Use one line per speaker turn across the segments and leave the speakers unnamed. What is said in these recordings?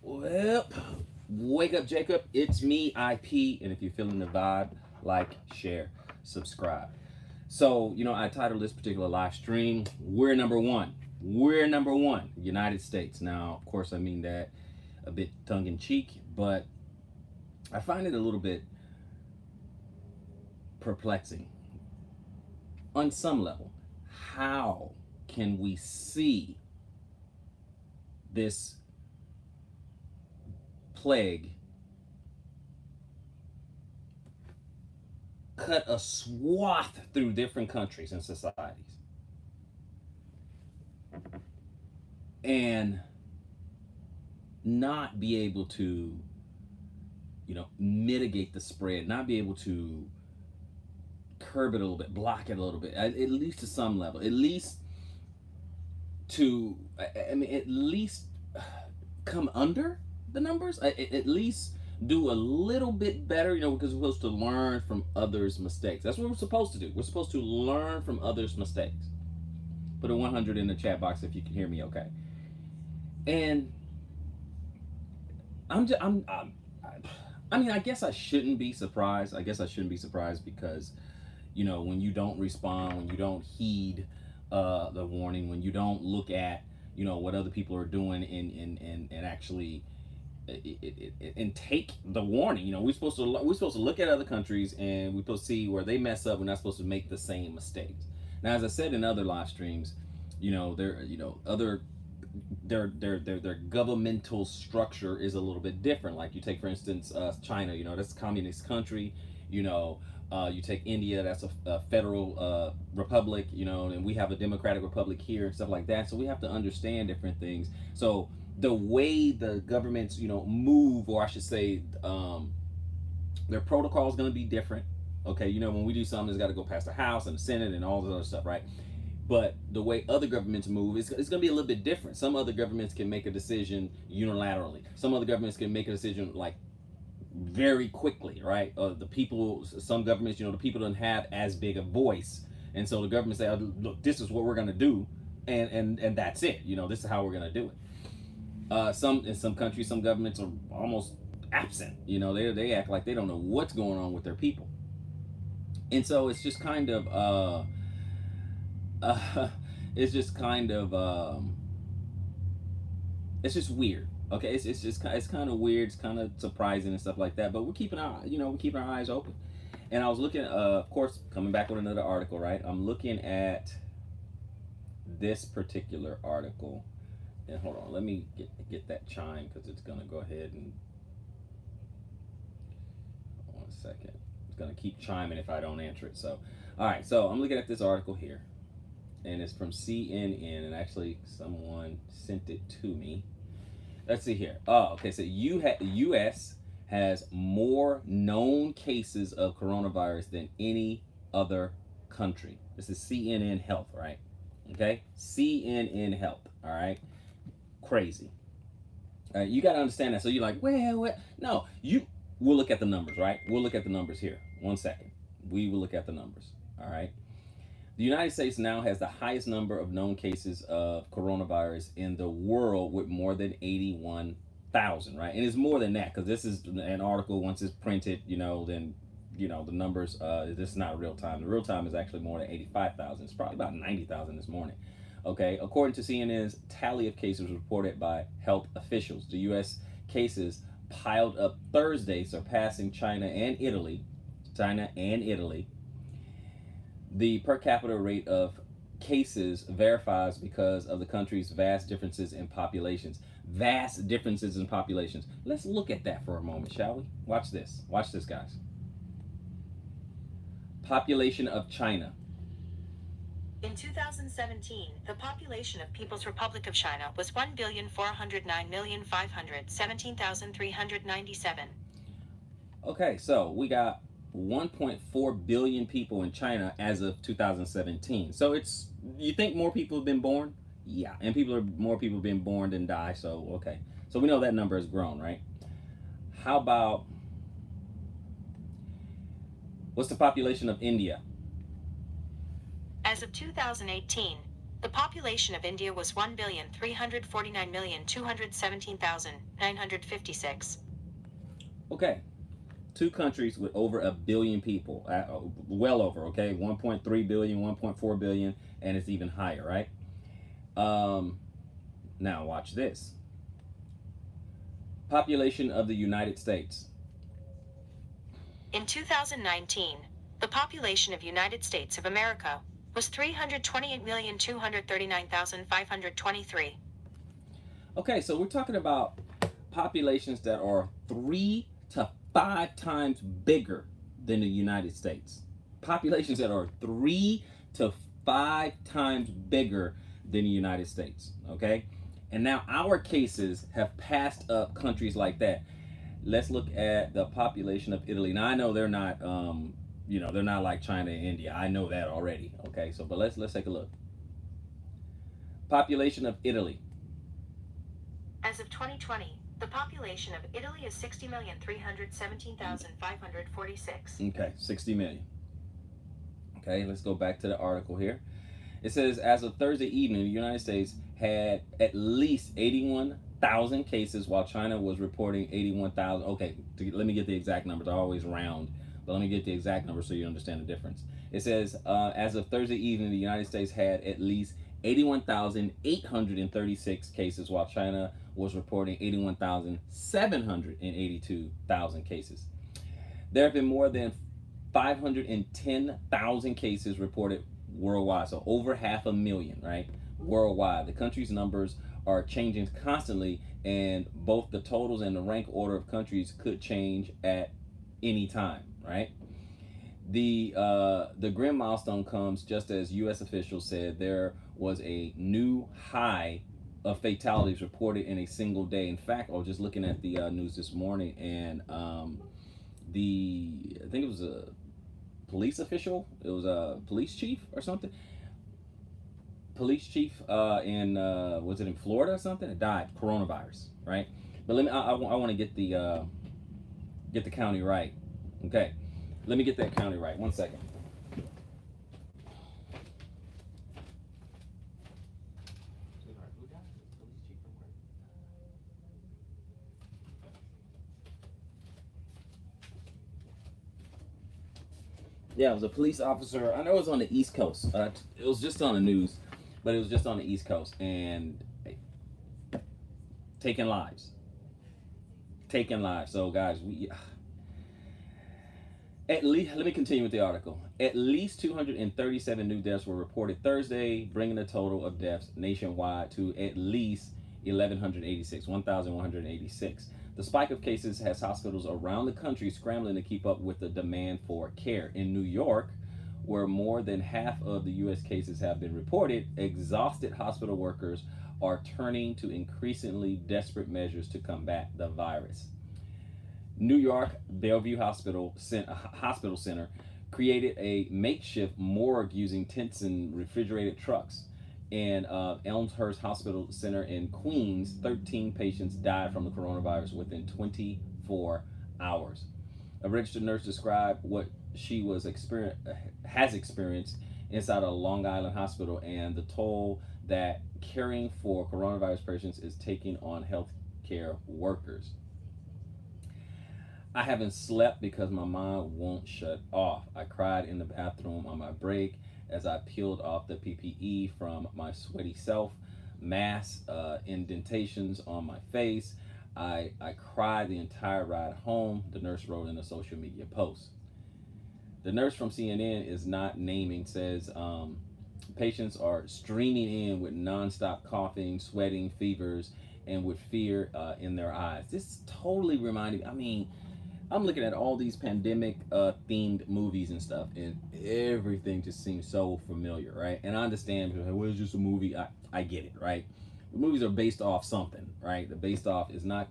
Well, wake up, Jacob. It's me, IP. And if you're feeling the vibe, like, share, subscribe. So, I titled this particular live stream, We're Number One. We're number one, United States. Now, of course, I mean that a bit tongue in cheek, but I find it a little bit perplexing on some level. How can we see this plague cut a swath through different countries and societies and not be able to, mitigate the spread, not be able to curb it a little bit, block it a little bit, at least to some level, at least to, at least come under the numbers, at least do a little bit better, because we're supposed to learn from others' mistakes. That's what we're supposed to do. We're supposed to learn from others' mistakes. Put a 100 in the chat box if you can hear me okay. And I guess I shouldn't be surprised. Because, when you don't respond, when you don't heed the warning, when you don't look at, what other people are doing and actually and take the warning. We're supposed to look at other countries and we're supposed to see where they mess up. We're not supposed to make the same mistakes. Now, as I said in other live streams, other their governmental structure is a little bit different. Like you take, for instance, China. That's a communist country. You take India, that's a federal republic. And we have a democratic republic here and stuff like that. So we have to understand different things. So the way the governments, move, or I should say, their protocol is going to be different. Okay, when we do something, it's got to go past the House and the Senate and all this other stuff, right? But the way other governments move, it's going to be a little bit different. Some other governments can make a decision unilaterally. Some other governments can make a decision like very quickly, right? Some governments, the people don't have as big a voice, and so the government say, oh, "Look, this is what we're going to do," and that's it. This is how we're going to do it. In some countries, some governments are almost absent. They act like they don't know what's going on with their people, and so it's just kind of it's just kind of it's just weird. Okay, it's kind of weird. It's kind of surprising and stuff like that. But we're keeping our eyes open. And I was looking, of course, coming back with another article, right? I'm looking at this particular article. And hold on, let me get that chime because it's gonna go ahead and 1 second. It's gonna keep chiming if I don't answer it. So, all right. So I'm looking at this article here, and it's from CNN, and actually someone sent it to me. Let's see here. Oh, okay. So U.S. has more known cases of coronavirus than any other country. This is CNN Health, right? Okay, CNN Health. All right, crazy. All right, you got to understand that. So you're like, well, what? No, we'll look at the numbers, right? We'll look at the numbers here. 1 second. We will look at the numbers. All right. The United States now has the highest number of known cases of coronavirus in the world, with more than 81,000, right? And it's more than that because this is an article. Once it's printed, then the numbers. This is not real time. The real time is actually more than 85,000. It's probably about 90,000 this morning. Okay, according to CNN's tally of cases reported by health officials, the U.S. cases piled up Thursday, surpassing China and Italy. The per capita rate of cases verifies because of the country's vast differences in populations. Vast differences in populations. Let's look at that for a moment, shall we? Watch this. Watch this, guys. Population of China.
In 2017, the population of People's Republic of China was 1,409,517,397.
Okay, so we got 1.4 billion people in China as of 2017. So you think more people have been born? Yeah, and more people have been born than die. So okay, so we know that number has grown, right? How about what's the population of India?
As of 2018, The population of India was 1,349,217,956.
Okay, two countries with over a billion people, well over, okay, 1.3 billion, 1.4 billion, and it's even higher, right? Um, Now watch this. Population of the United States.
In 2019, the population of United States of America was 328,239,523.
Okay, so we're talking about populations that are 3 to 5 times bigger than the United States. Populations that are 3 to 5 times bigger than the United States. Okay, and now our cases have passed up countries like that. Let's look at the population of Italy. Now I know they're not, they're not like China and India. I know that already. Okay, so but let's take a look. Population of Italy.
As of 2020, the population of Italy is 60,317,546.
Okay, 60 million. Okay, let's go back to the article here. It says, as of Thursday evening, the United States had at least 81,000 cases, while China was reporting 81,000. Okay, let me get the exact numbers. I always round, but let me get the exact numbers so you understand the difference. It says, as of Thursday evening, the United States had at least 81,836 cases, while China was reporting 81,782 cases. There have been more than 510,000 cases reported worldwide, so over 500,000, right? Worldwide. The country's numbers are changing constantly, and both the totals and the rank order of countries could change at any time, right? The grim milestone comes just as U.S. officials said there was a new high of fatalities reported in a single day. In fact, I was just looking at the news this morning, and I think it was a police official. It was a police chief or something. Police chief in was it in Florida or something? It died coronavirus, right? But let me. I want to get the county right. Okay, let me get that county right. 1 second. Yeah, it was a police officer. I know it was on the East Coast. It was just on the news, but it was just on the East Coast, and taking lives. Taking lives. So, guys, at least, let me continue with the article. At least 237 new deaths were reported Thursday, bringing the total of deaths nationwide to at least 1,186. The spike of cases has hospitals around the country scrambling to keep up with the demand for care. In New York, where more than half of the U.S. cases have been reported, exhausted hospital workers are turning to increasingly desperate measures to combat the virus. New York Bellevue Hospital Center created a makeshift morgue using tents and refrigerated trucks. In Elmhurst Hospital Center in Queens, 13 patients died from the coronavirus within 24 hours. A registered nurse described what she has experienced inside a Long Island hospital and the toll that caring for coronavirus patients is taking on healthcare workers. I haven't slept because my mind won't shut off. I cried in the bathroom on my break as I peeled off the PPE from my sweaty self, mass indentations on my face. I cried the entire ride home, the nurse wrote in a social media post. The nurse from CNN is not naming, says patients are streaming in with nonstop coughing, sweating, fevers, and with fear in their eyes. This totally reminded me, I'm looking at all these pandemic themed movies and stuff, and everything just seems so familiar, right? And I understand, well, it's just a movie. I get it, right? The movies are based off something, right? The based off is not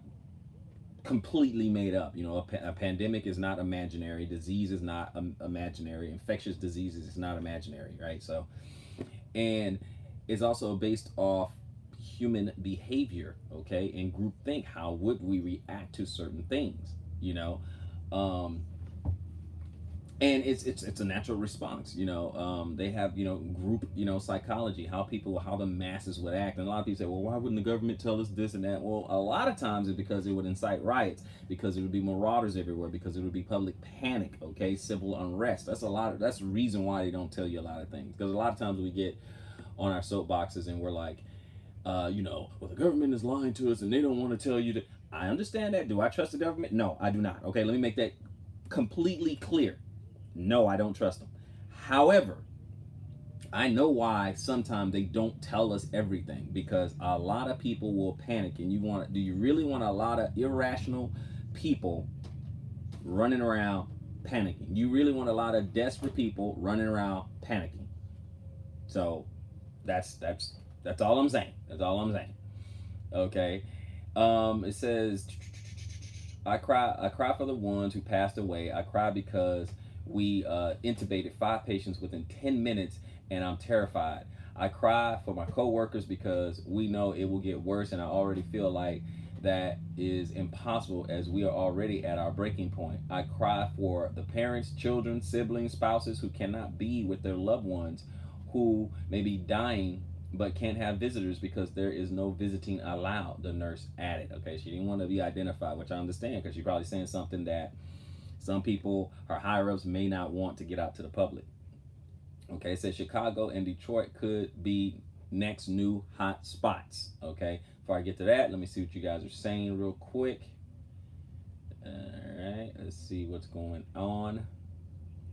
completely made up. You know, a pandemic is not imaginary. Disease is not imaginary. Infectious diseases is not imaginary, right? So, and it's also based off human behavior, okay, and groupthink. How would we react to certain things? You know, And it's a natural response. They have group psychology, how the masses would act. And a lot of people say, well, why wouldn't the government tell us this and that? Well, a lot of times it's because it would incite riots, because it would be marauders everywhere, because it would be public panic, okay, civil unrest. That's the reason why they don't tell you a lot of things, because a lot of times we get on our soapboxes and we're like, well, the government is lying to us and they don't want to tell you that. I understand that. Do I trust the government? No, I do not. Okay, let me make that completely clear. No, I don't trust them. However, I know why sometimes they don't tell us everything, because a lot of people will panic. And do you really want a lot of irrational people running around panicking? You really want a lot of desperate people running around panicking? So that's all I'm saying. That's all I'm saying. Okay. It says, I cry for the ones who passed away. I cry because we intubated 5 patients within 10 minutes, and I'm terrified. I cry for my coworkers because we know it will get worse, and I already feel like that is impossible as we are already at our breaking point. I cry for the parents, children, siblings, spouses who cannot be with their loved ones who may be dying but can't have visitors because there is no visiting allowed, the nurse added. Okay, she didn't want to be identified, which I understand, because she's probably saying something that some people, her higher ups, may not want to get out to the public. Okay, it says Chicago and Detroit could be next new hot spots. Okay, before I get to that, let me see what you guys are saying real quick. All right, let's see what's going on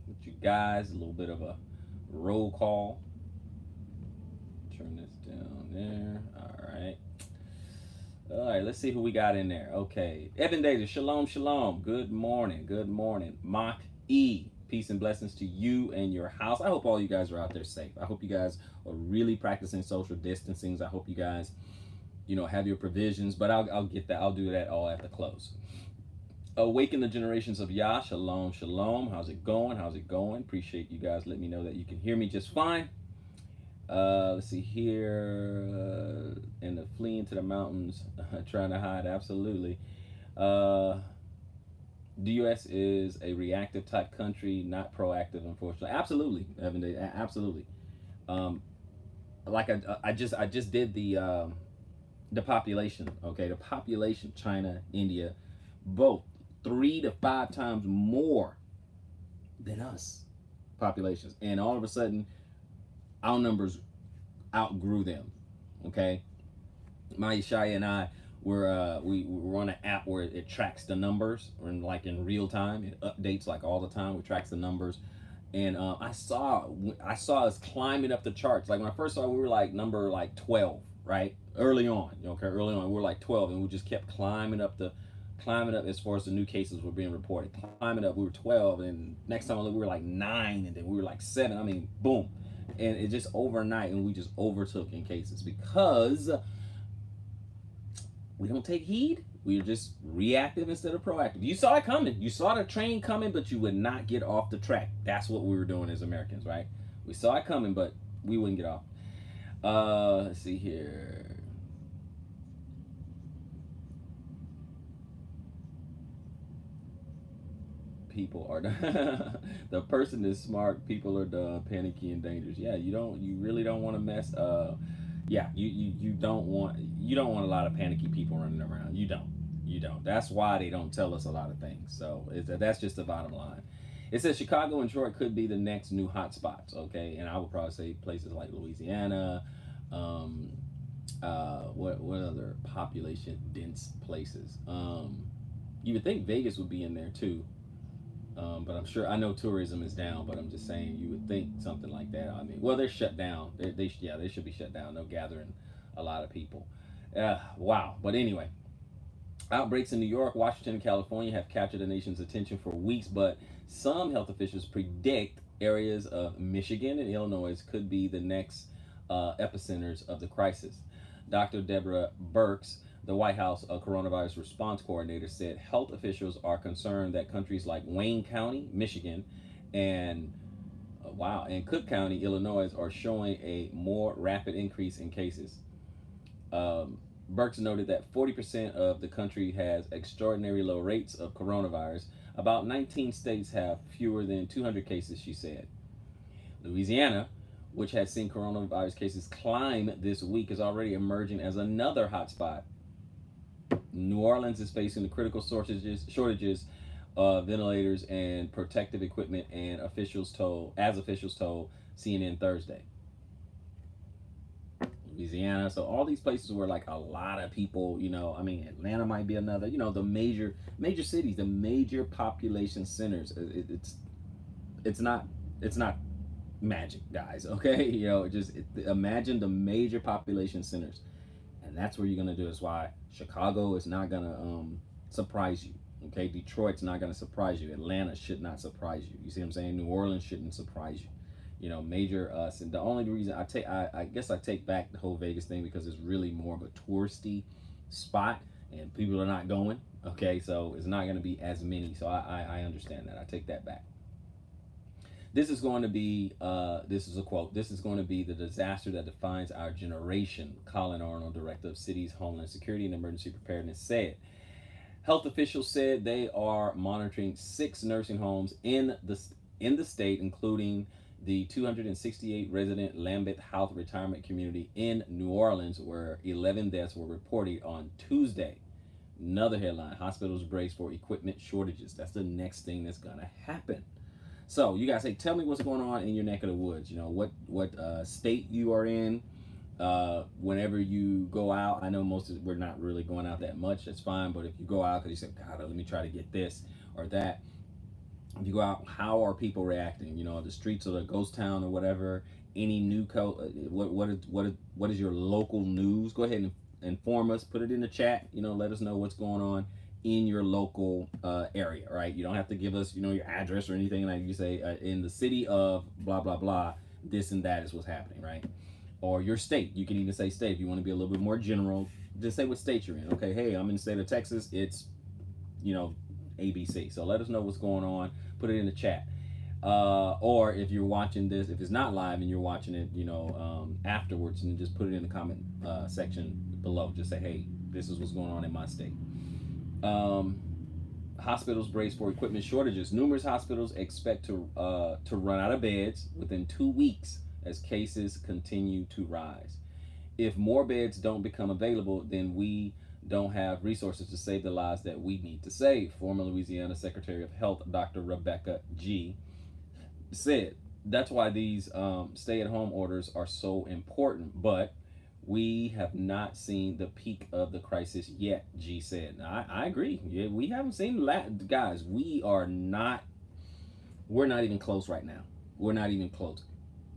with you guys. A little bit of a roll call. Turn this down there. All right, let's see who we got in there. Okay, Evan Davis, shalom, shalom. Good morning, good morning. Mach E, peace and blessings to you and your house. I hope all you guys are out there safe. I hope you guys are really practicing social distancing. I hope you guys, have your provisions. But I'll get that. I'll do that all at the close. Awaken the generations of Yah. Shalom, shalom. How's it going? How's it going? Appreciate you guys letting me know that you can hear me just fine. Let's see here. And the fleeing to the mountains, trying to hide. Absolutely. The U.S. is a reactive type country, not proactive, unfortunately. Absolutely, Evan. Absolutely. Like I just did the population. Okay, the population, China, India, both 3 to 5 times more than us populations, and all of a sudden our numbers outgrew them. Okay, my Shia and I were we run an app where it tracks the numbers, and like in real time, it updates like all the time. It tracks the numbers, and I saw us climbing up the charts. Like when I first saw it, we were like number like 12, right? Early on, early on we were like 12, and we just kept climbing up as far as the new cases were being reported. Climbing up, we were 12, and next time I looked, we were like 9, and then we were like 7. I mean, boom. And it just overnight, and we just overtook in cases because we don't take heed. We are just reactive instead of proactive. You saw it coming. You saw the train coming, but you would not get off the track. That's what we were doing as Americans, right? We saw it coming, but we wouldn't get off. Let's see here. People are the person is smart. People are dumb, panicky, and dangerous. Yeah, you really don't want to mess. Yeah, you don't want a lot of panicky people running around. You don't. That's why they don't tell us a lot of things. So that's just the bottom line. It says Chicago and Detroit could be the next new hot spots. Okay, and I would probably say places like Louisiana. What other population dense places? You would think Vegas would be in there too. But I'm sure, I know tourism is down, but I'm just saying you would think something like that. I mean, well, they're shut down. They should be shut down. No gathering a lot of people. Wow. But anyway, outbreaks in New York, Washington, and California have captured the nation's attention for weeks, but some health officials predict areas of Michigan and Illinois could be the next epicenters of the crisis. Dr. Deborah Birx, the White House coronavirus response coordinator, said health officials are concerned that countries like Wayne County, Michigan, and Cook County, Illinois, are showing a more rapid increase in cases. Burks noted that 40% of the country has extraordinary low rates of coronavirus. About 19 states have fewer than 200 cases, she said. Louisiana, which has seen coronavirus cases climb this week, is already emerging as another hotspot. New Orleans is facing the critical shortages of ventilators and protective equipment, and officials told CNN Thursday. Louisiana, so all these places where like a lot of people, I mean, Atlanta might be another, the major cities, the major population centers. It's not magic, guys. Okay, just imagine the major population centers, and that's where you're gonna do. That's why Chicago is not gonna surprise you. Okay, Detroit's not gonna surprise you. Atlanta should not surprise you. You see what I'm saying? New Orleans shouldn't surprise you. Major and the only reason I guess I take back the whole Vegas thing because it's really more of a touristy spot and people are not going. Okay, so it's not gonna be as many. So I understand that. I take that back. This is going to be, this is a quote, this is going to be the disaster that defines our generation, Colin Arnold, director of City's Homeland Security and Emergency Preparedness, said. Health officials said they are monitoring 6 nursing homes in the state, including the 268 resident Lambeth Health Retirement Community in New Orleans, where 11 deaths were reported on Tuesday. Another headline: hospitals brace for equipment shortages. That's the next thing that's gonna happen. So you guys say, tell me what's going on in your neck of the woods. What state you are in. Whenever you go out, I know we're not really going out that much. That's fine. But if you go out because you say, God, let me try to get this or that. If you go out, how are people reacting? The streets of the ghost town or whatever. Any new what is your local news? Go ahead and inform us. Put it in the chat. Let us know what's going on in your local area, right? You don't have to give us, your address or anything. Like you say, in the city of blah, blah, blah, this and that is what's happening, right? Or your state. You can even say state if you want to be a little bit more general. Just say what state you're in. Okay, hey, I'm in the state of Texas. It's, ABC. So let us know what's going on. Put it in the chat. Or if you're watching this, if it's not live and you're watching it, afterwards, and just put it in the comment section below. Just say, hey, this is what's going on in my state. Hospitals brace for equipment shortages. Numerous hospitals expect to run out of beds within 2 weeks as cases continue to rise. If more beds don't become available, then we don't have resources to save the lives that we need to save. Former Louisiana Secretary of Health, Dr. Rebecca G., said. That's why these stay-at-home orders are so important, but we have not seen the peak of the crisis yet, G said. Now, I agree. Yeah, we haven't seen guys, we're not even close right now. We're not even close.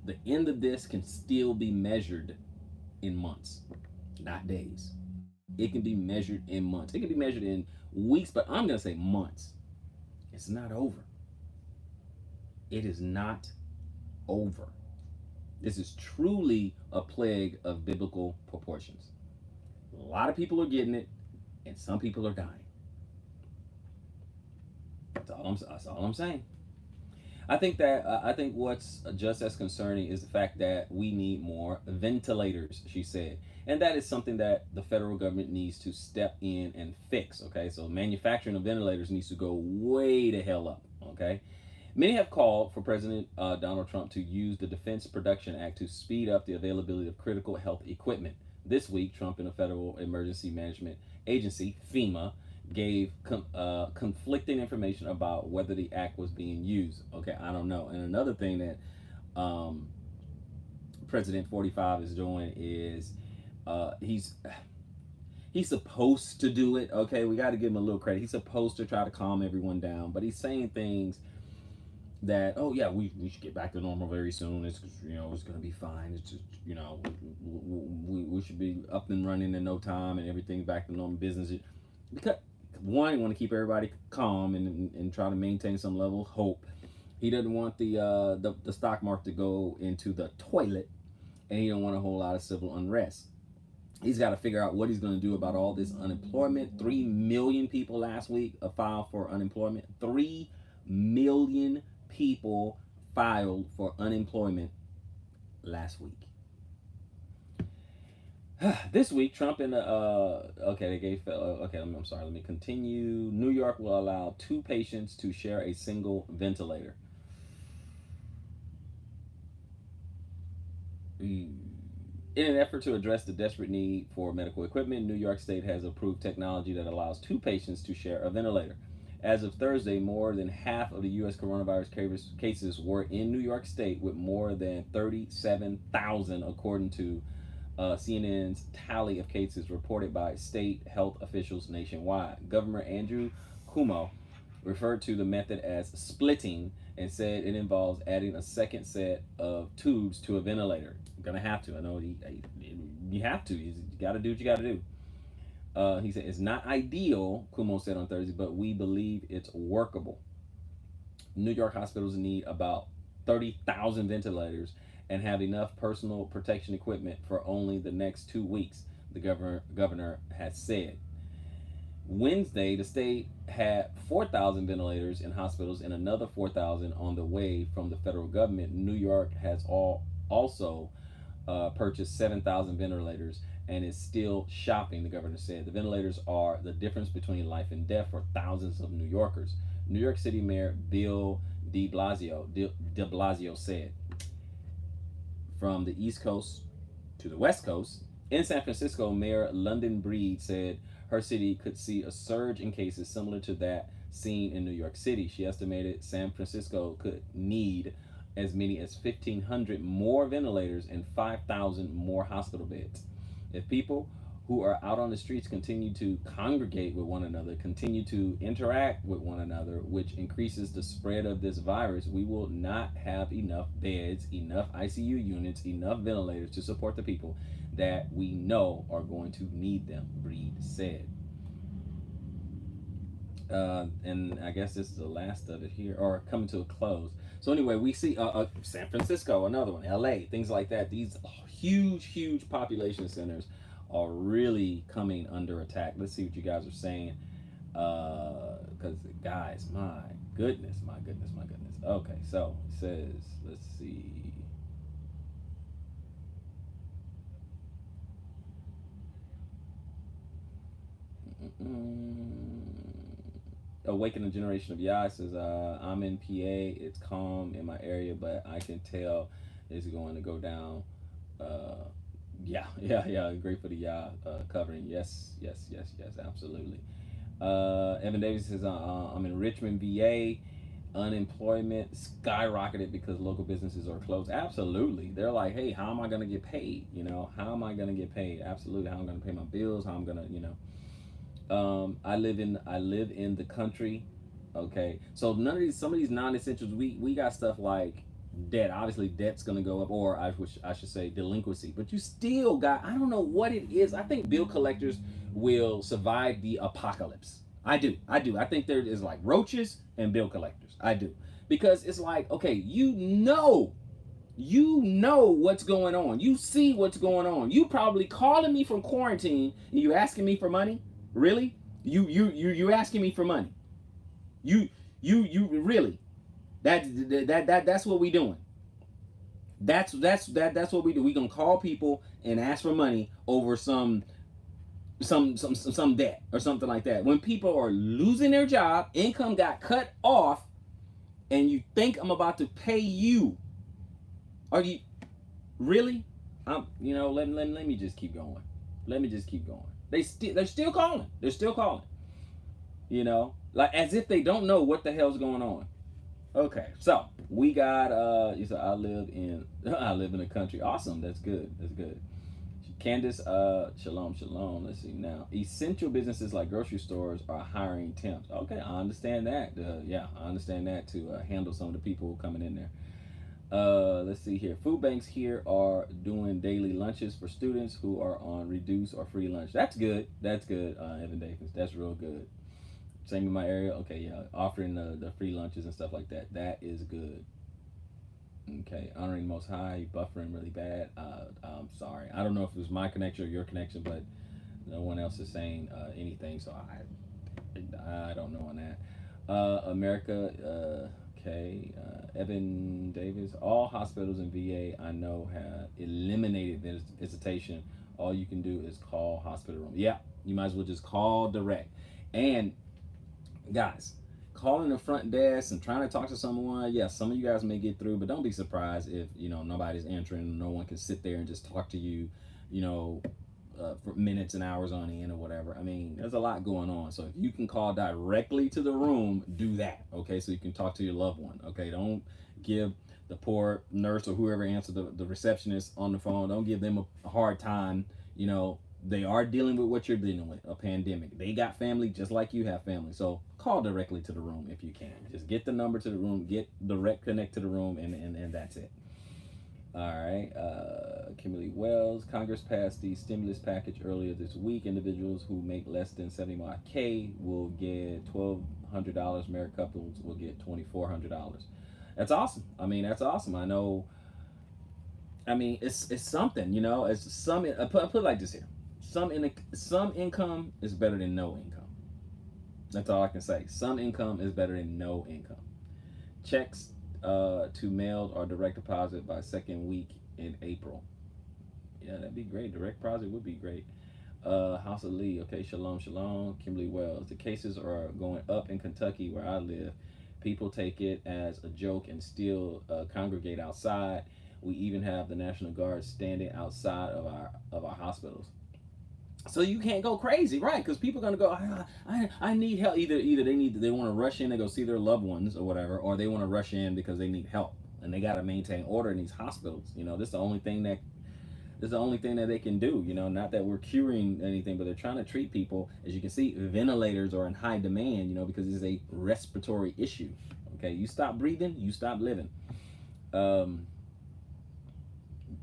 The end of this can still be measured in months, not days. It can be measured in months. It can be measured in weeks, but I'm going to say months. It's not over. It is not over. This is truly a plague of biblical proportions. A lot of people are getting it, and some people are dying. That's all I'm saying. I think what's just as concerning is the fact that we need more ventilators, she said. And that is something that the federal government needs to step in and fix, okay? So manufacturing of ventilators needs to go way the hell up, okay? Many have called for President Donald Trump to use the Defense Production Act to speed up the availability of critical health equipment. This week, Trump and the Federal Emergency Management Agency, FEMA, gave conflicting information about whether the act was being used. Okay, I don't know. And another thing that President 45 is doing is he's supposed to do it. Okay, we got to give him a little credit. He's supposed to try to calm everyone down, but he's saying things that, oh yeah, we should get back to normal very soon. It's it's gonna be fine. It's just we should be up and running in no time and everything back to normal business. Because one, you want to keep everybody calm and try to maintain some level of hope. He doesn't want the stock market to go into the toilet, and he don't want a whole lot of civil unrest. He's got to figure out what he's going to do about all this unemployment. 3 million people last week filed for unemployment. 3 million people filed for unemployment last week. This week, Trump and okay, they gave okay. I'm sorry. Let me continue. New York will allow two patients to share a single ventilator. In an effort to address the desperate need for medical equipment, New York State has approved technology that allows two patients to share a ventilator. As of Thursday, more than half of the U.S. coronavirus cases were in New York State, with more than 37,000, according to CNN's tally of cases reported by state health officials nationwide. Governor Andrew Cuomo referred to the method as splitting and said it involves adding a second set of tubes to a ventilator. You're gonna have to. I know you have to. You got to do what you got to do. He said it's not ideal, Cuomo said on Thursday, but we believe it's workable. New York hospitals need about 30,000 ventilators and have enough personal protection equipment for only the next 2 weeks, the governor has said. Wednesday, the state had 4,000 ventilators in hospitals and another 4,000 on the way from the federal government. New York has also purchased 7,000 ventilators and is still shopping, the governor said. The ventilators are the difference between life and death for thousands of New Yorkers. New York City Mayor Bill de Blasio said. From the East Coast to the West Coast, in San Francisco, Mayor London Breed said her city could see a surge in cases similar to that seen in New York City. She estimated San Francisco could need as many as 1,500 more ventilators and 5,000 more hospital beds. If people who are out on the streets continue to congregate with one another, continue to interact with one another, which increases the spread of this virus, we will not have enough beds, enough ICU units, enough ventilators to support the people that we know are going to need them, Breed said. And I guess this is the last of it here, or coming to a close. So anyway, we see San Francisco, another one, LA, things like that. These huge population centers are really coming under attack. Let's see what you guys are saying. Because guys, my goodness. Okay, so it says, let's see. Awaken a generation of Yah says, I'm in PA. It's calm in my area, but I can tell it's going to go down. Yeah. Great for the covering. Yes, absolutely. Evan Davis says, I'm in Richmond, VA. Unemployment skyrocketed because local businesses are closed. Absolutely. They're like, hey, how am I going to get paid? How am I going to get paid? Absolutely. How am I going to pay my bills? How I'm going to, I live in the country. Okay, so some of these non-essentials, we got stuff like debt. Obviously, debt's gonna go up, or I should say delinquency. But you still got, I don't know what it is. I think bill collectors will survive the apocalypse. I do. I think there is like roaches and bill collectors. I do, because it's like, okay, you know what's going on. You see what's going on. You probably calling me from quarantine and you asking me for money. Really? You asking me for money? You really? That's what we doing. That's what we do. We gonna call people and ask for money over some debt or something like that. When people are losing their job, income got cut off, and you think I'm about to pay you? Are you really? Let me just keep going. Let me just keep going. They're still calling. They're still calling. Like as if they don't know what the hell's going on. Okay, so we got you said I live in the country. Awesome, that's good. That's good. Candace, shalom. Let's see now. Essential businesses like grocery stores are hiring temps. Okay, I understand that. I understand that to handle some of the people coming in there. Let's see here. Food banks here are doing daily lunches for students who are on reduced or free lunch. That's good. That's good, Evan Davis. That's real good. Same in my area. Okay, yeah. Offering the free lunches and stuff like that. That is good. Okay. Honoring Most High. Buffering really bad. I'm sorry. I don't know if it was my connection or your connection, but no one else is saying anything, so I don't know on that. America. Okay, Evan Davis. All hospitals in VA I know have eliminated visitation All you can do is call hospital room. Yeah, you might as well just call direct. And guys, calling the front desk and trying to talk to someone, yes, some of you guys may get through, but don't be surprised if nobody's answering. No one can sit there and just talk to you, you know, for minutes and hours on end or whatever. I mean, there's a lot going on. So if you can call directly to the room, do that. Okay, so you can talk to your loved one. Okay, don't give the poor nurse or whoever answered the receptionist on the phone. Don't give them a hard time. They are dealing with what you're dealing with, a pandemic. They got family just like you have family. So call directly to the room if you can. Just get the number to the room, get direct connect to the room, and that's it. All right. Kimberly Wells, Congress passed the stimulus package earlier this week. Individuals who make less than 75K will get $1,200. Married couples will get $2,400. That's awesome. I mean, that's awesome. I know. I mean, it's something, It's some. I put it like this here. Some income is better than no income. That's all I can say. Some income is better than no income. Checks to mailed or direct deposit by second week in April. Yeah, that'd be great. Direct deposit would be great. House of Lee. Okay, shalom, shalom. Kimberly Wells. The cases are going up in Kentucky where I live. People take it as a joke and still congregate outside. We even have the National Guard standing outside of our hospitals. So you can't go crazy, right? Because people are gonna go. I need help. Either they want to rush in to go see their loved ones or whatever, or they want to rush in because they need help and they got to maintain order in these hospitals. This is the only thing that they can do. Not that we're curing anything, but they're trying to treat people. As you can see, ventilators are in high demand. Because it's a respiratory issue. Okay, you stop breathing, you stop living.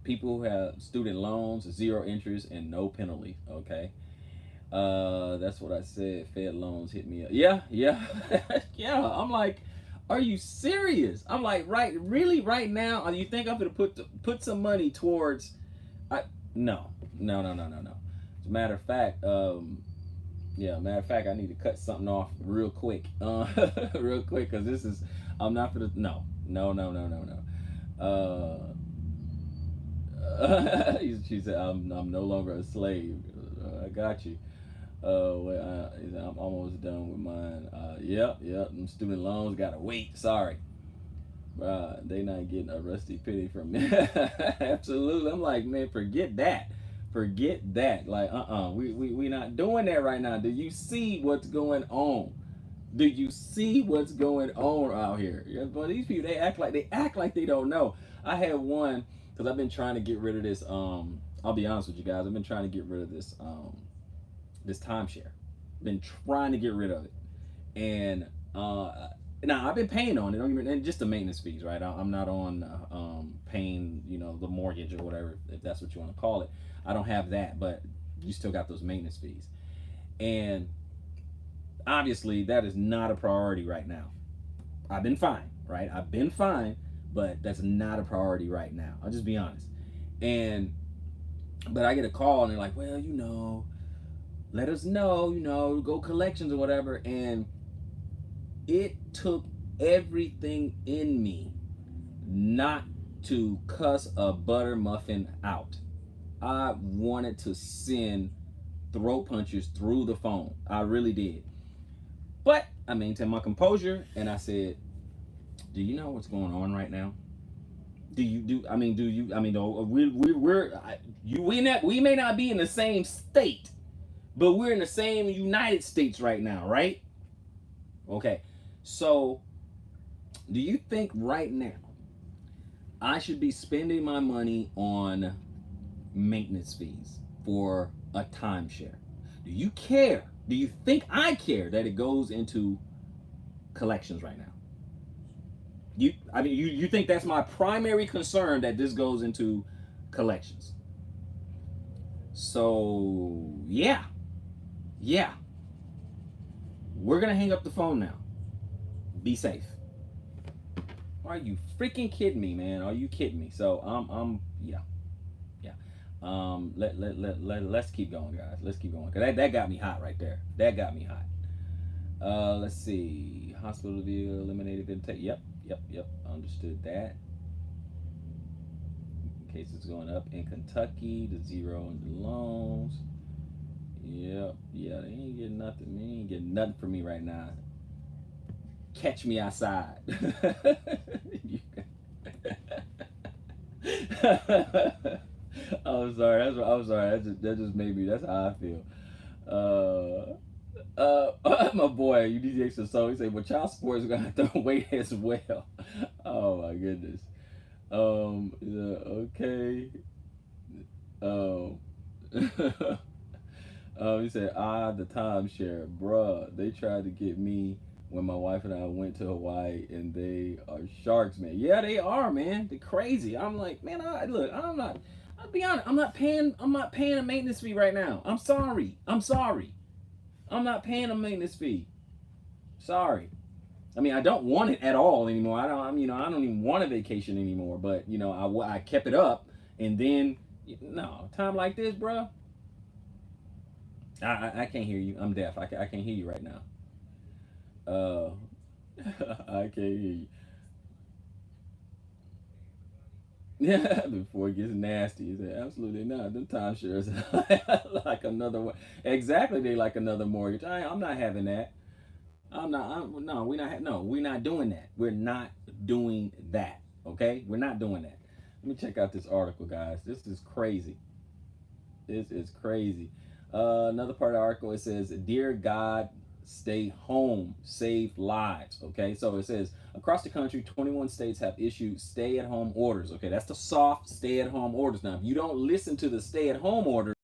People who have student loans, 0 interest and no penalty. Okay, that's what I said. Fed loans hit me up. Yeah. Yeah. I'm like, are you serious? I'm like, right now? You think I'm gonna put some money towards? No. As a matter of fact, I need to cut something off real quick, real quick, because this is. I'm not gonna. No. She said, I'm no longer a slave. I got you. I'm almost done with mine. Yep. Them student loans gotta wait. Sorry. They not getting a rusty penny from me. Absolutely. I'm like, man, forget that. Like, we not doing that right now. Do you see what's going on? Out here? Yeah, but these people, they act like they don't know. I had one because I've been trying to get rid of this. I'll be honest with you guys. I've been trying to get rid of this this timeshare. Been trying to get rid of it, and now I've been paying on it. And just the maintenance fees, right? I'm not on paying the mortgage or whatever, if that's what you want to call it. I don't have that, but you still got those maintenance fees, and obviously that is not a priority right now. I've been fine, right? But that's not a priority right now. I'll just be honest. But I get a call and they're like, well, let us know, go collections or whatever. And it took everything in me not to cuss a butter muffin out. I wanted to send throat punches through the phone. I really did. But I maintained my composure and I said, do you know what's going on right now? We may not be in the same state, but we're in the same United States right now, right? Okay. So, do you think right now I should be spending my money on maintenance fees for a timeshare? Do you care? Do you think I care that it goes into collections right now? You think that's my primary concern, that this goes into collections? So yeah. We're gonna hang up the phone now. Be safe. Are you freaking kidding me, man? Are you kidding me? So yeah. Let's keep going, guys. Let's keep going. Cause that got me hot right there. That got me hot. Let's see. Hospital view eliminated intake. Yep. Understood that. cases going up in Kentucky to 0 in the loans. Yep, yeah, they ain't getting nothing. They ain't getting nothing from me right now. Catch me outside. I'm sorry. I'm sorry. That just made me. That's how I feel. My boy, you DJ so he said, "Well, child support is gonna have to wait as well." Oh my goodness. Yeah, okay. Um, he said, the timeshare, bruh. They tried to get me when my wife and I went to Hawaii, and they are sharks, man. Yeah, they are, man. They're crazy. I'm like, man, look, I'm not. I'll be honest. I'm not paying a maintenance fee right now. I'm sorry. I'm sorry. I'm not paying a maintenance fee. Sorry. I mean, I don't want it at all anymore. I don't even want a vacation anymore. But I kept it up, and then, no, time like this, bro. I can't hear you. I'm deaf. I can't hear you right now. Uh, I can't hear you. Yeah, before it gets nasty. He said, absolutely not. Them timeshares like another one. Exactly, they like another mortgage. I'm not having that. No, we're not doing that. We're not doing that. Okay, we're not doing that. Let me check out this article, guys. This is crazy. This is crazy. Another part of the article, it says, "Dear God, stay home, save lives." Okay, so it says across the country, 21 states have issued stay-at-home orders. Okay, that's the soft stay-at-home orders. Now, if you don't listen to the stay-at-home orders,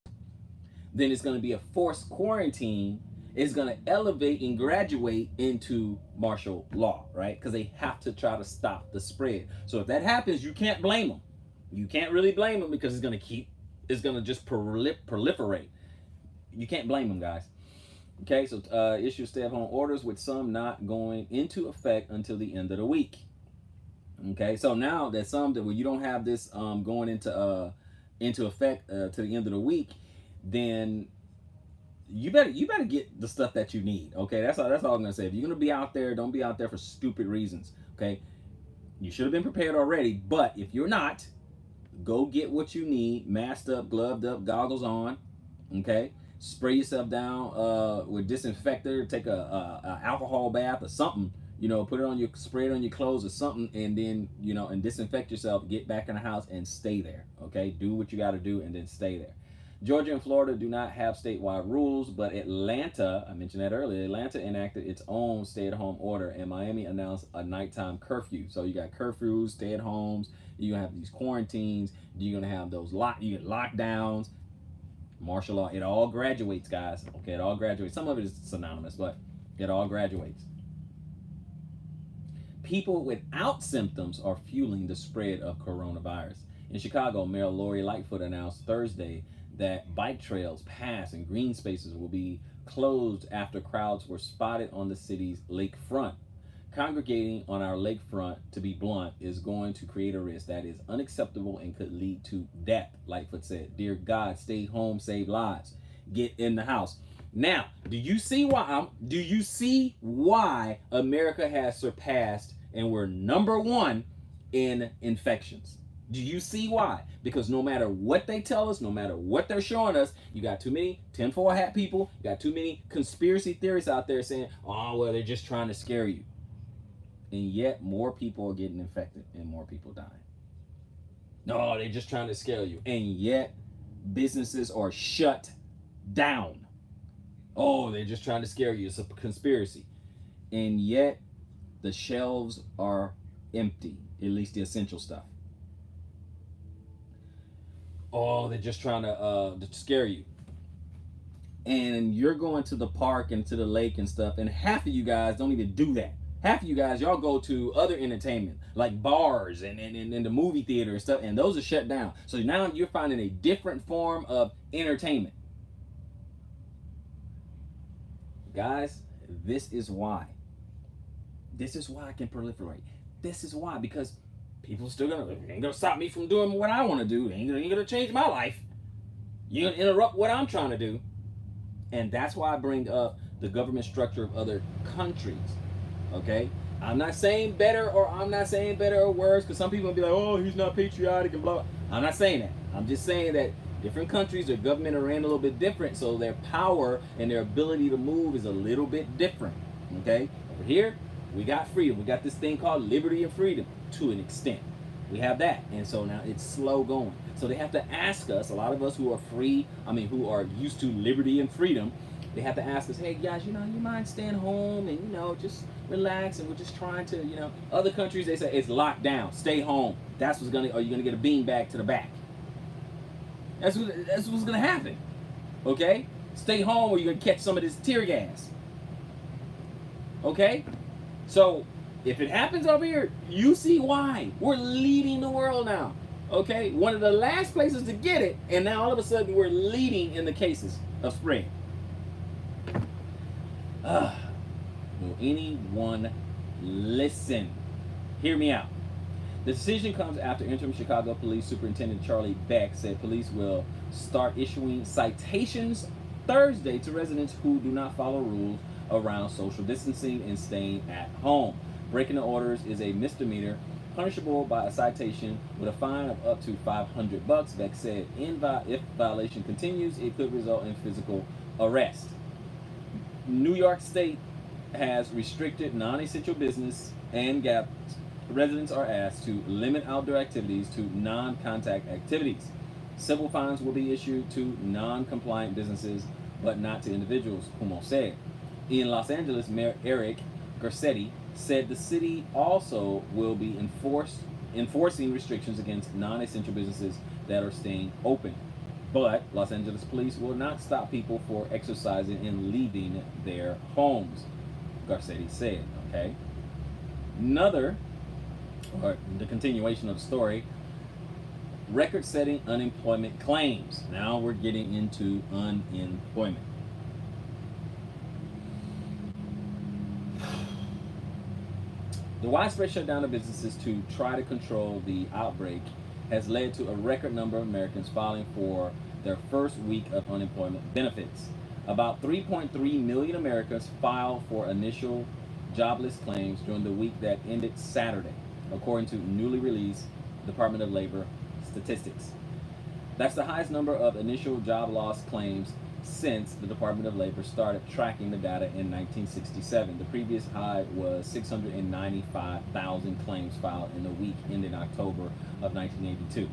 then it's going to be a forced quarantine. It's going to elevate and graduate into martial law, right? Because they have to try to stop the spread. So if that happens, you can't blame them. You can't really blame them because it's going to just proliferate. You can't blame them, guys. Okay, so issue stay-at-home orders with some not going into effect until the end of the week. Okay, so now that some that where you don't have this going into effect to the end of the week, then you better get the stuff that you need. Okay, that's all I'm gonna say. If you're gonna be out there, don't be out there for stupid reasons. Okay, you should have been prepared already. But if you're not, go get what you need, masked up, gloved up, goggles on. Okay, spray yourself down with disinfector. Take a alcohol bath or something. Put it on spray it on your clothes or something, and then and disinfect yourself. Get back in the house and stay there. Okay, do what you got to do, and then stay there. Georgia and Florida do not have statewide rules, but Atlanta, I mentioned that earlier, Atlanta enacted its own stay-at-home order, and Miami announced a nighttime curfew. So you got curfews, stay-at-homes, you're going to have these quarantines, you're going to have those lockdowns, martial law. It all graduates, guys. Okay, it all graduates. Some of it is synonymous, but it all graduates. People without symptoms are fueling the spread of coronavirus. In Chicago, Mayor Lori Lightfoot announced Thursday that bike trails, paths, and green spaces will be closed after crowds were spotted on the city's lakefront. Congregating on our lakefront, to be blunt, is going to create a risk that is unacceptable and could lead to death, Lightfoot said. Dear God, stay home, save lives. Get in the house. Now, do you see why America has surpassed and we're number one in infections? Do you see why? Because no matter what they tell us, no matter what they're showing us, you got too many tinfoil hat people, you got too many conspiracy theorists out there saying, oh, well, they're just trying to scare you. And yet more people are getting infected and more people dying. No, they're just trying to scare you. And yet businesses are shut down. Oh, they're just trying to scare you. It's a conspiracy. And yet the shelves are empty, at least the essential stuff. Oh, they're just trying to scare you. And you're going to the park and to the lake and stuff, and half of you guys don't even do that. Half of you guys, y'all go to other entertainment, like bars and the movie theater and stuff, and those are shut down. So now you're finding a different form of entertainment. Guys, this is why. This is why I can proliferate. This is why, because people still ain't gonna stop me from doing what I want to do. Ain't gonna change my life. You're gonna interrupt what I'm trying to do. And that's why I bring up the government structure of other countries. Okay? I'm not saying better or worse, because some people will be like, oh, he's not patriotic and blah. I'm not saying that. I'm just saying that different countries, their government are ran a little bit different, so their power and their ability to move is a little bit different. Okay? Over here, we got freedom. We got this thing called liberty and freedom to an extent. We have that. And so now it's slow going. So they have to ask us, a lot of us who are free, who are used to liberty and freedom, they have to ask us, hey guys, you mind staying home and just relax, and we're just trying to, other countries, they say it's locked down, stay home. That's what's gonna, or you're gonna get a bean bag to the back. That's what's gonna happen. Okay? Stay home or you're gonna catch some of this tear gas. Okay? So if it happens over here, you see why. We're leading the world now. Okay? One of the last places to get it, and now all of a sudden we're leading in the cases of spread. Will anyone listen? Hear me out. The decision comes after interim Chicago Police Superintendent Charlie Beck said police will start issuing citations Thursday to residents who do not follow rules around social distancing and staying at home. Breaking the orders is a misdemeanor, punishable by a citation with a fine of up to $500. Beck said if violation continues, it could result in physical arrest. New York State has restricted non-essential business and gaps. Residents are asked to limit outdoor activities to non-contact activities. Civil fines will be issued to non-compliant businesses, but not to individuals, Cuomo said. In Los Angeles, Mayor Eric Garcetti said the city also will be enforcing restrictions against non-essential businesses that are staying open. But Los Angeles police will not stop people for exercising and leaving their homes, Garcetti said. Okay. The continuation of the story, record-setting unemployment claims. Now we're getting into unemployment. The widespread shutdown of businesses to try to control the outbreak has led to a record number of Americans filing for their first week of unemployment benefits. About 3.3 million Americans filed for initial jobless claims during the week that ended Saturday, according to newly released Department of Labor statistics. That's the highest number of initial job loss claims since the Department of Labor started tracking the data in 1967. The previous high was 695,000 claims filed in the week ending October of 1982.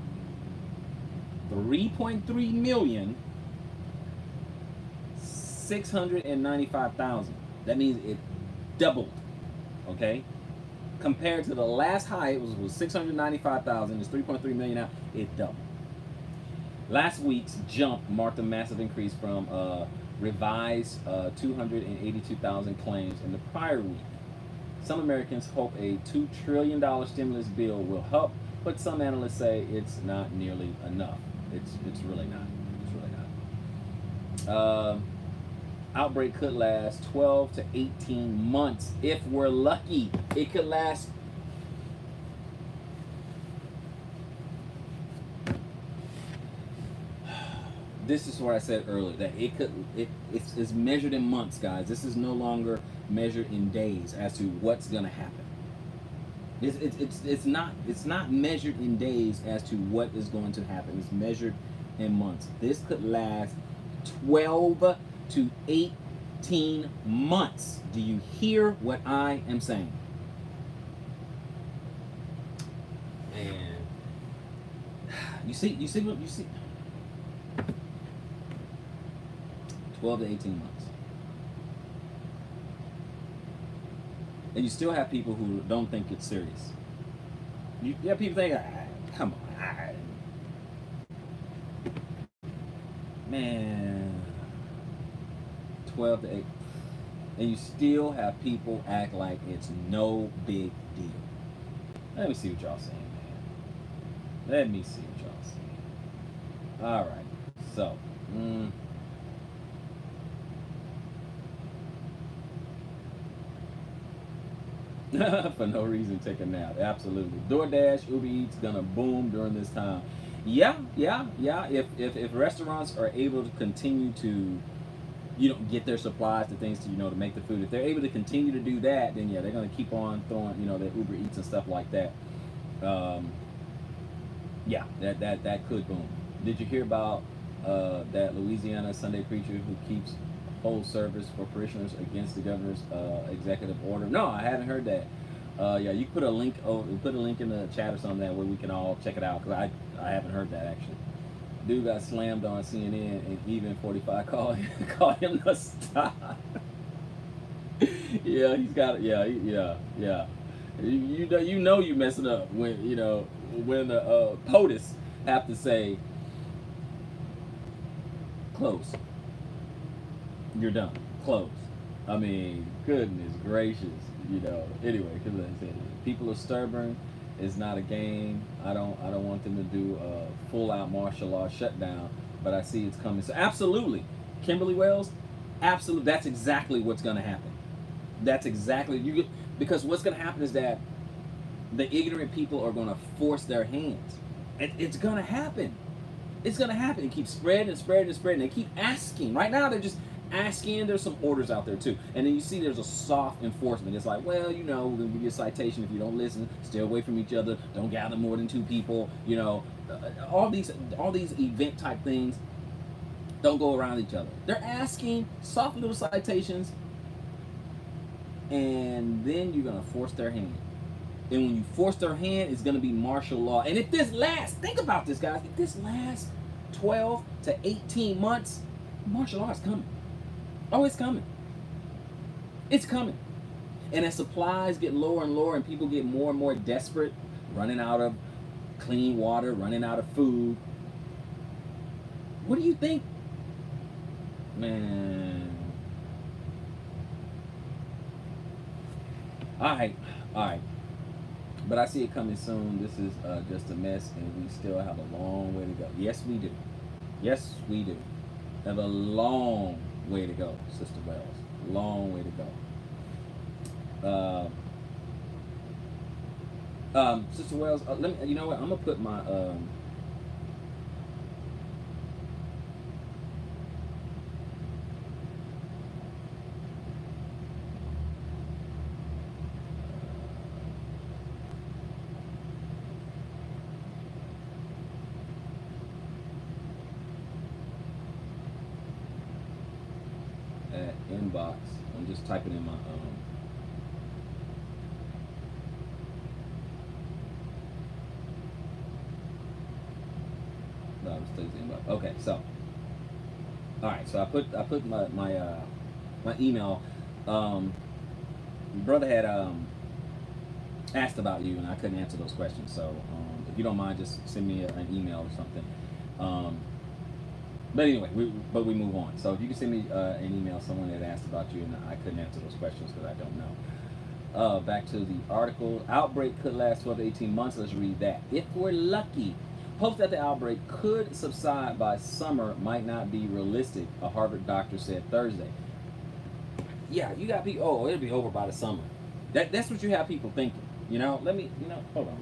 3.3 million, 695,000. That means it doubled, okay? Compared to the last high, it was 695,000. It's 3.3 million now. It doubled. Last week's jump marked a massive increase from revised 282,000 claims in the prior week. Some Americans hope a $2 trillion stimulus bill will help, but some analysts say it's not nearly enough. It's really not. It's really not. Outbreak could last 12 to 18 months if we're lucky. It could last. This is what I said earlier, that it's measured in months, guys. This is no longer measured in days as to what's gonna happen. It's not measured in days as to what is going to happen. It's measured in months. This could last 12 to 18 months. Do you hear what I am saying? And you see 12 to 18 months. And you still have people who don't think it's serious. You have people think, come on, man, 12 to 8. And you still have people act like it's no big deal. Let me see what y'all saying, man. Let me see what y'all saying. All right, so. For no reason, take a nap. Absolutely. DoorDash, Uber Eats gonna boom during this time. Yeah. If restaurants are able to continue to, get their supplies, the things to, to make the food. If they're able to continue to do that, then yeah, they're gonna keep on throwing, their Uber Eats and stuff like that. Yeah, that could boom. Did you hear about that Louisiana Sunday preacher who keeps whole service for parishioners against the governor's executive order? No, I haven't heard that. Yeah, you put a link. Oh, put a link in the chat or something that way we can all check it out because I haven't heard that actually. Dude got slammed on CNN and even 45 called him the stop. Yeah, he's got it. Yeah, yeah. You know you messing up when when the POTUS have to say close. You're done. Close. I mean, goodness gracious. Anyway, because like I said, people are stubborn. It's not a game. I don't want them to do a full out martial law shutdown, but I see it's coming. So absolutely, Kimberly Wells, absolutely. That's exactly what's going to happen. That's exactly because what's going to happen is that the ignorant people are going to force their hands. It's going to happen. It's going to happen. It keeps spreading and spreading and spreading. They keep asking. Right now, they're just asking. There's some orders out there, too. And then you see there's a soft enforcement. It's like, well, we're going to give you a citation if you don't listen. Stay away from each other. Don't gather more than two people. All these event type things don't go around each other. They're asking soft little citations, and then you're going to force their hand. And when you force their hand, it's going to be martial law. And if this lasts, think about this, guys. If this lasts 12 to 18 months, martial law is coming. Oh, it's coming. It's coming. And as supplies get lower and lower and people get more and more desperate, running out of clean water, running out of food, what do you think? Man. All right. All right. But I see it coming soon. This is just a mess, and we still have a long way to go. Yes, we do. Yes, we do. Have a long way to go, Sister Wells. Long way to go. Sister Wells, let me. You know what? I'm gonna put my. Inbox. I'm just typing in my Bible studies inbox. Okay, so all right, so I put my email. Brother had asked about you, and I couldn't answer those questions. So if you don't mind, just send me an email or something. Um, But anyway, we move on. So if you can send me an email, someone had asked about you, and I couldn't answer those questions because I don't know. Back to the article. Outbreak could last 12 to 18 months. Let's read that. If we're lucky, hopes that the outbreak could subside by summer might not be realistic, a Harvard doctor said Thursday. Yeah, you got people, oh, it'll be over by the summer. That's what you have people thinking. Hold on.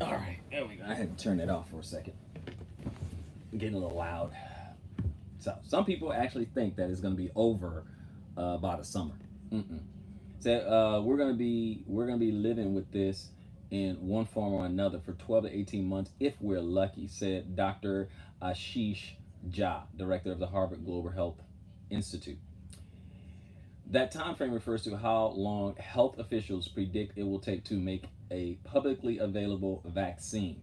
All right, there we go. I had to turn that off for a second. I'm getting a little loud. So some people actually think that it's going to be over by the summer. Mm-mm. So we're gonna be living with this in one form or another for 12 to 18 months if we're lucky, said Dr. Ashish Jha, director of the Harvard Global Health Institute. That time frame refers to how long health officials predict it will take to make a publicly available vaccine.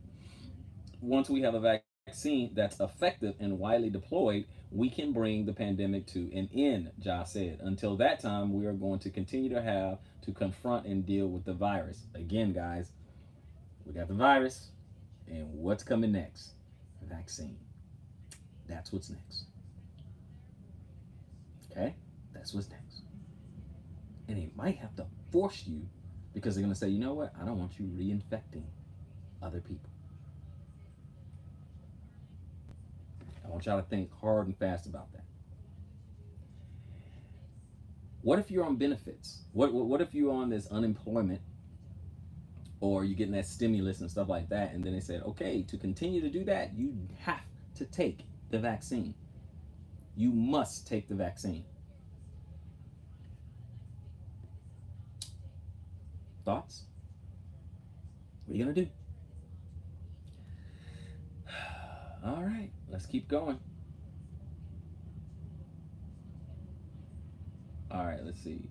Once we have a vaccine that's effective and widely deployed, we can bring the pandemic to an end, Ja said. Until that time, we are going to continue to have to confront and deal with the virus. Again, guys, we got the virus, and what's coming next? Vaccine. That's what's next. Okay? That's what's next. And they might have to force you because they're going to say, you know what? I don't want you reinfecting other people. I want y'all to think hard and fast about that. What if you're on benefits? What if you're on this unemployment or you're getting that stimulus and stuff like that, and then they said, okay, to continue to do that, you have to take the vaccine. You must take the vaccine. thoughts? What are you going to do? All right, let's keep going. All right, let's see.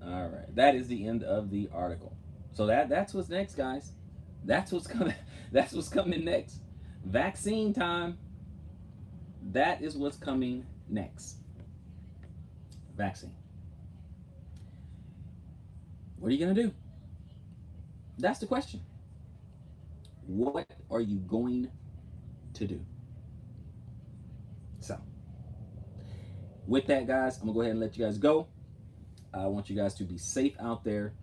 All right, that is the end of the article. So that's what's next, guys. That's what's coming. That's what's coming next. Vaccine time. That is what's coming next. Vaccine. What are you gonna do? That's the question. What are you going to do? So, with that, guys, I'm gonna go ahead and let you guys go. I want you guys to be safe out there.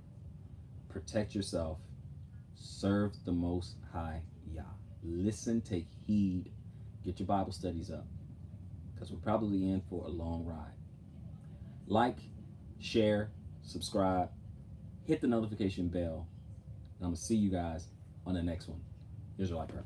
Protect yourself. Serve the Most High Yah. Listen, take heed. Get your Bible studies up, because we're probably in for a long ride. Like, share, subscribe, hit the notification bell. And I'm going to see you guys on the next one. Israelite Prepper.